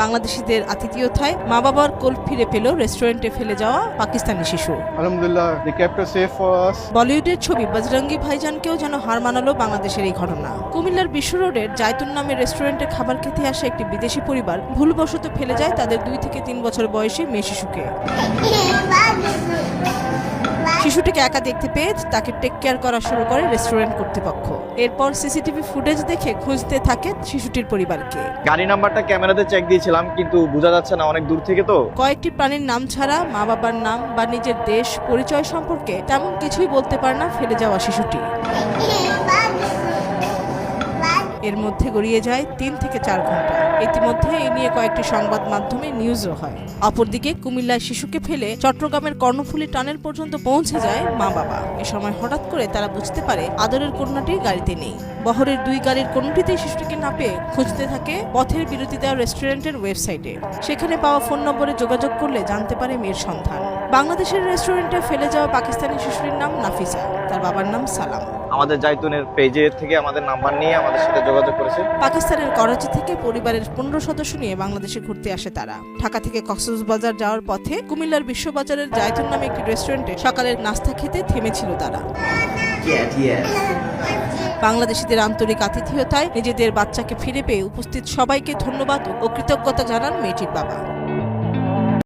বাংলাদেশিদের আতিথেয়তায় মা বাবার কোল ফিরে পেল রেস্টুরেন্টে ফেলে যাওয়া পাকিস্তানি শিশু। Alhamdulillah, they kept us safe for us. বলিউডের ছবি বজরঙ্গি ভাইজানকেও যেন হার মানালো বাংলাদেশের এই ঘটনা। কুমিল্লার বিশ্ব রোডের জায়তুন নামের রেস্টুরেন্টে খাবার খেতে আসা একটি বিদেশি পরিবার ভুলবশত ফেলে যায় তাদের 2 থেকে 3 বছর বয়সী মেয়ে শিশুকে। শিশুটিকে একা দেখতে পেয়ে তাকে টেক কেয়ার করা শুরু করে রেস্টুরেন্ট কর্তৃপক্ষ। এরপর সিসিটিভি ফুটেজ দেখে খুঁজতে থাকে শিশুটির পরিবারকে। গাড়ি নাম্বারটা ক্যামেরাতে চেক দিয়েছিলাম, কিন্তু বোঝা যাচ্ছে না, অনেক দূর থেকে তো। কয়েকটি প্রাণীর নাম ছাড়া মা বাবার নাম বা নিজের দেশ পরিচয় সম্পর্কে তেমন কিছুই বলতে পারে না ফেলে যাওয়া শিশুটি। এর মধ্যে গড়িয়ে যায় 3 থেকে 4 ঘন্টা। ইতিমধ্যে এ নিয়ে কয়েকটি সংবাদ মাধ্যমে নিউজও হয়। অপরদিকে কুমিল্লায় শিশুকে ফেলে চট্টগ্রামের কর্ণফুলী টানেল পর্যন্ত পৌঁছে যায় মা বাবা। এ সময় হঠাৎ করে তারা বুঝতে পারে আদরের কন্যাটি গাড়িতে নেই। বহরের 2 গাড়ির কোনটিতেই শিশুটিকে না পেয়ে খুঁজতে থাকে পথের বিরতি দেওয়া রেস্টুরেন্টের ওয়েবসাইটে। সেখানে পাওয়া ফোন নম্বরে যোগাযোগ করলে জানতে পারে মেয়ের সন্ধান। বাংলাদেশের রেস্টুরেন্টে ফেলে যাওয়া পাকিস্তানি শিশুটির নাম নাফিসা, তার বাবার নাম সালাম। আমাদের জাইতুনের পেজে থেকে আমাদের নাম্বার নিয়ে আমাদের সাথে যোগাযোগ করেছে। পাকিস্তানের করাচি থেকে পরিবারের 15 সদস্য নিয়ে বাংলাদেশে ঘুরতে আসে তারা। ঢাকা থেকে কক্সবাজার যাওয়ার পথে কুমিল্লার বিশ্ববাজারের জায়তুন নামে একটি রেস্টুরেন্টে সকালের নাস্তা খেতে থেমেছিল তারা। বাংলাদেশিদের আন্তরিক আতিথেয়তায় নিজেদের বাচ্চাকে ফিরে পেয়ে উপস্থিত সবাইকে ধন্যবাদ ও কৃতজ্ঞতা জানান মেয়েটির বাবা।